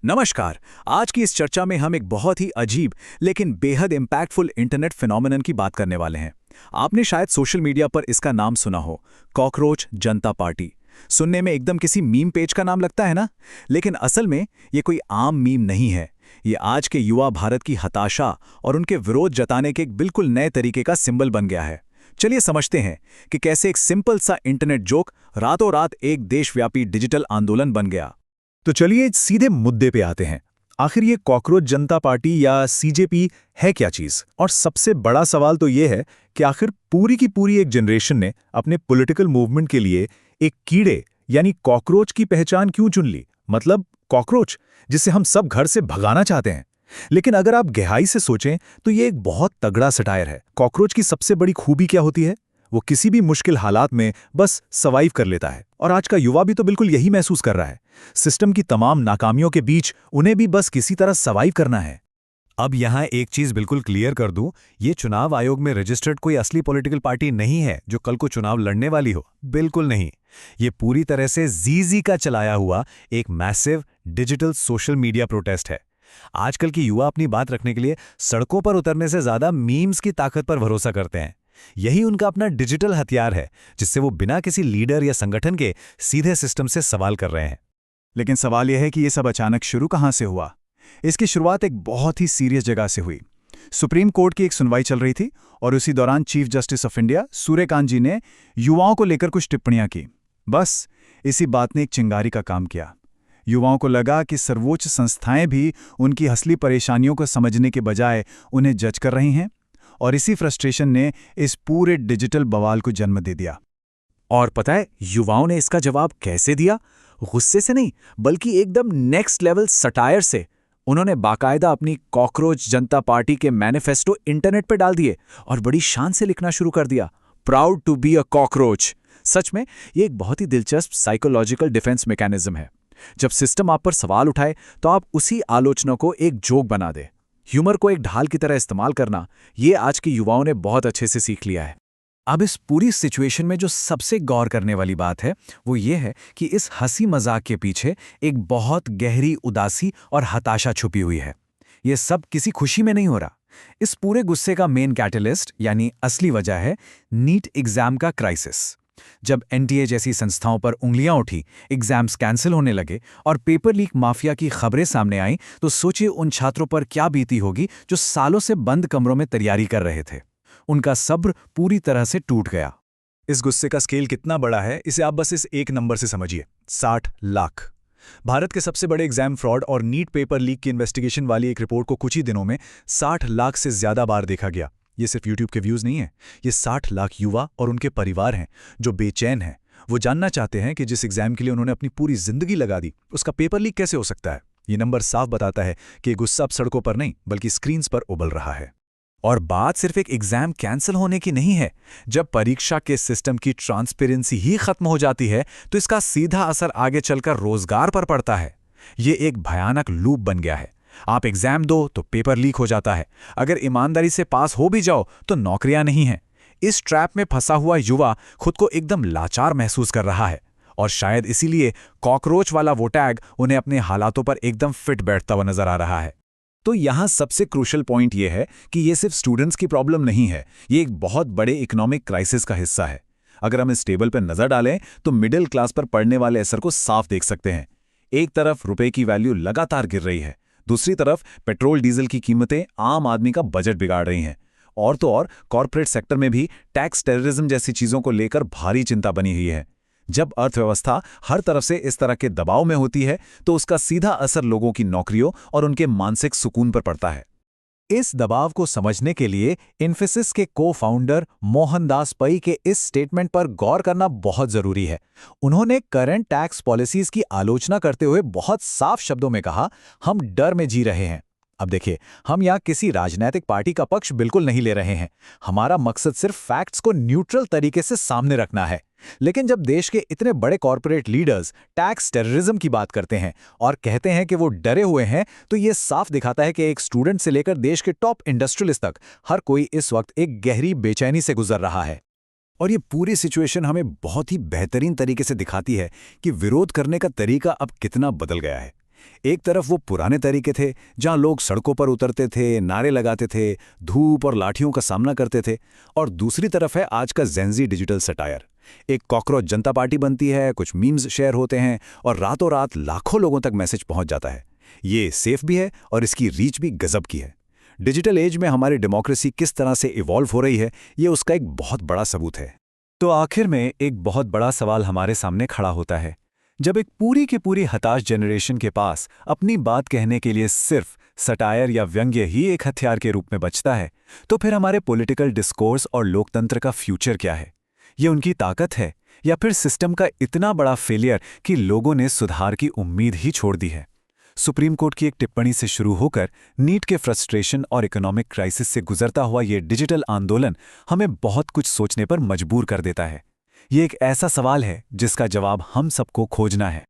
नमस्कार। आज की इस चर्चा में हम एक बहुत ही अजीब लेकिन बेहद इम्पैक्टफुल इंटरनेट फिनोमेनन की बात करने वाले हैं। आपने शायद सोशल मीडिया पर इसका नाम सुना हो, कॉकरोच जनता पार्टी। सुनने में एकदम किसी मीम पेज का नाम लगता है ना, लेकिन असल में ये कोई आम मीम नहीं है। ये आज के युवा भारत की हताशा और उनके विरोध जताने के एक बिल्कुल नए तरीके का सिंबल बन गया है। चलिए समझते हैं कि कैसे एक सिंपल सा इंटरनेट जोक रातों रात एक देशव्यापी डिजिटल आंदोलन बन गया। तो चलिए सीधे मुद्दे पे आते हैं। आखिर ये कॉकरोच जनता पार्टी या सीजेपी है क्या चीज? और सबसे बड़ा सवाल तो ये है कि आखिर पूरी की पूरी एक जनरेशन ने अपने पॉलिटिकल मूवमेंट के लिए एक कीड़े यानी कॉकरोच की पहचान क्यों चुन ली? मतलब कॉकरोच जिसे हम सब घर से भगाना चाहते हैं। लेकिन अगर आप गहराई से सोचें तो ये एक बहुत तगड़ा सटायर है। कॉकरोच की सबसे बड़ी खूबी क्या होती है? वो किसी भी मुश्किल हालात में बस सर्वाइव कर लेता है। और आज का युवा भी तो बिल्कुल यही महसूस कर रहा है। सिस्टम की तमाम नाकामियों के बीच उन्हें भी बस किसी तरह सर्वाइव करना है। अब यहाँ एक चीज बिल्कुल क्लियर कर दूं, ये चुनाव आयोग में रजिस्टर्ड कोई असली पॉलिटिकल पार्टी नहीं है जो कल को चुनाव लड़ने वाली हो। बिल्कुल नहीं। ये पूरी तरह से जीजी का चलाया हुआ एक massive digital social media protest है। आजकल की युवा अपनी बात रखने के लिए सड़कों पर उतरने से ज्यादा मीम्स की ताकत पर भरोसा करते हैं। यही उनका अपना डिजिटल हथियार है, जिससे वो बिना किसी लीडर या संगठन के सीधे सिस्टम से सवाल कर रहे हैं। लेकिन सवाल यह है कि ये सब अचानक शुरू कहाँ से हुआ? इसकी शुरुआत एक बहुत ही सीरियस जगह से हुई। सुप्रीम कोर्ट की एक सुनवाई चल रही थी और उसी दौरान chief justice of India Suryakant ji ने युवाओं को लेकर कुछ टिप्पणियां की। बस इसी बात ने एक चिंगारी का काम किया। युवाओं को लगा कि सर्वोच्च संस्थाएं भी उनकी असली परेशानियों को समझने के बजाय उन्हें जज कर रही हैं, और इसी फ्रस्ट्रेशन ने इस पूरे डिजिटल बवाल को जन्म दे दिया। और पता है युवाओं ने इसका जवाब कैसे दिया? गुस्से से नहीं, बल्कि एकदम नेक्स्ट लेवल सटायर से। उन्होंने बाकायदा अपनी कॉकरोच जनता पार्टी के मैनिफेस्टो इंटरनेट पर डाल दिए और बड़ी शान से लिखना शुरू कर दिया, proud to be a cockroach. सच में ये एक बहुत ही दिलचस्प साइकोलॉजिकल डिफेंस मैकेनिज्म है। जब सिस्टम आप पर सवाल उठाए तो आप उसी आलोचना को एक जोक बना दे। ह्यूमर को एक ढाल की तरह इस्तेमाल करना, ये आज के युवाओं ने बहुत अच्छे से सीख लिया है। अब इस पूरी सिचुएशन में जो सबसे गौर करने वाली बात है वो ये है कि इस हंसी मजाक के पीछे एक बहुत गहरी उदासी और हताशा छुपी हुई है। ये सब किसी खुशी में नहीं हो रहा। इस पूरे गुस्से का मेन कैटलिस्ट यानी असली वजह है नीट एग्जाम का क्राइसिस। जब एनटीए जैसी संस्थाओं पर उंगलियां उठी, एग्जाम्स कैंसिल होने लगे और पेपर लीक माफिया की खबरें सामने आईं, तो सोचिए उन छात्रों पर क्या बीती होगी जो सालों से बंद कमरों में तैयारी कर रहे थे। उनका सब्र पूरी तरह से टूट गया। इस गुस्से का स्केल कितना बड़ा है इसे आप बस इस एक नंबर से समझिए, 60 लाख। भारत के सबसे बड़े एग्जाम फ्रॉड और नीट पेपर लीक की इन्वेस्टिगेशन वाली एक रिपोर्ट को कुछ ही दिनों में 60 लाख से ज्यादा बार देखा गया। ये सिर्फ यूट्यूब के व्यूज नहीं है, ये 60 लाख युवा और उनके परिवार हैं जो बेचैन हैं। वो जानना चाहते हैं कि जिस एग्जाम के लिए उन्होंने अपनी पूरी जिंदगी लगा दी, उसका पेपर लीक कैसे हो सकता है। ये नंबर साफ बताता है कि गुस्सा अब सड़कों पर नहीं बल्कि स्क्रीन्स पर उबल रहा है। और बात सिर्फ एक एग्जाम कैंसिल होने की नहीं है। जब परीक्षा के सिस्टम की ट्रांसपेरेंसी ही खत्म हो जाती है तो इसका सीधा असर आगे चलकर रोजगार पर पड़ता है। ये एक भयानक लूप बन गया है। आप एग्जाम दो तो पेपर लीक हो जाता है, अगर ईमानदारी से पास हो भी जाओ तो नौकरियां नहीं हैं। इस ट्रैप में फंसा हुआ युवा खुद को एकदम लाचार महसूस कर रहा है, और शायद इसीलिए कॉकरोच वाला वो टैग उन्हें अपने हालातों पर एकदम फिट बैठता हुआ नजर आ रहा है। तो यहां सबसे क्रूशल पॉइंट यह है कि यह सिर्फ स्टूडेंट्स की प्रॉब्लम नहीं है, ये एक बहुत बड़े इकोनॉमिक क्राइसिस का हिस्सा है। अगर हम इस टेबल पर नजर डालें तो मिडिल क्लास पर पड़ने वाले असर को साफ देख सकते हैं। एक तरफ रुपए की वैल्यू लगातार गिर रही है, दूसरी तरफ पेट्रोल डीजल की कीमतें आम आदमी का बजट बिगाड़ रही हैं। और तो और कॉर्पोरेट सेक्टर में भी टैक्स टेररिज्म जैसी चीजों को लेकर भारी चिंता बनी हुई है। जब अर्थव्यवस्था हर तरफ से इस तरह के दबाव में होती है तो उसका सीधा असर लोगों की नौकरियों और उनके मानसिक सुकून पर पड़ता है। इस दबाव को समझने के लिए इन्फोसिस के को-फाउंडर मोहनदास पै के इस स्टेटमेंट पर गौर करना बहुत जरूरी है। उन्होंने करंट टैक्स पॉलिसीज की आलोचना करते हुए बहुत साफ शब्दों में कहा, हम डर में जी रहे हैं। अब देखिए, हम यहाँ किसी राजनीतिक पार्टी का पक्ष बिल्कुल नहीं ले रहे हैं। हमारा मकसद सिर्फ फैक्ट्स को न्यूट्रल तरीके से सामने रखना है। लेकिन जब देश के इतने बड़े कॉर्पोरेट लीडर्स टैक्स टेररिज्म की बात करते हैं और कहते हैं कि वो डरे हुए हैं, तो ये साफ दिखाता है कि एक स्टूडेंट से लेकर देश के टॉप इंडस्ट्रियलिस्ट तक हर कोई इस वक्त एक गहरी बेचैनी से गुजर रहा है। और ये पूरी सिचुएशन हमें बहुत ही बेहतरीन तरीके से दिखाती है कि विरोध करने का तरीका अब कितना बदल गया है। एक तरफ वो पुराने तरीके थे जहां लोग सड़कों पर उतरते थे, नारे लगाते थे, धूप और लाठियों का सामना करते थे, और दूसरी तरफ है आज का जेंजी डिजिटल सटायर। एक कॉकरोच जनता पार्टी बनती है, कुछ मीम्स शेयर होते हैं और रातों रात लाखों लोगों तक मैसेज पहुंच जाता है। ये सेफ भी है और इसकी रीच भी गजब की है। डिजिटल एज में हमारी डेमोक्रेसी किस तरह से इवॉल्व हो रही है, ये उसका एक बहुत बड़ा सबूत है। तो आखिर में एक बहुत बड़ा सवाल हमारे सामने खड़ा होता है। जब एक पूरी की पूरी हताश जनरेशन के पास अपनी बात कहने के लिए सिर्फ सटायर या व्यंग्य ही एक हथियार के रूप में बचता है, तो फिर हमारे पॉलिटिकल डिस्कोर्स और लोकतंत्र का फ्यूचर क्या है? ये उनकी ताकत है या फिर सिस्टम का इतना बड़ा फेलियर कि लोगों ने सुधार की उम्मीद ही छोड़ दी है? सुप्रीम कोर्ट की एक टिप्पणी से शुरू होकर नीट के फ्रस्ट्रेशन और इकोनॉमिक क्राइसिस से गुजरता हुआ ये डिजिटल आंदोलन हमें बहुत कुछ सोचने पर मजबूर कर देता है। ये एक ऐसा सवाल है जिसका जवाब हम सबको खोजना है।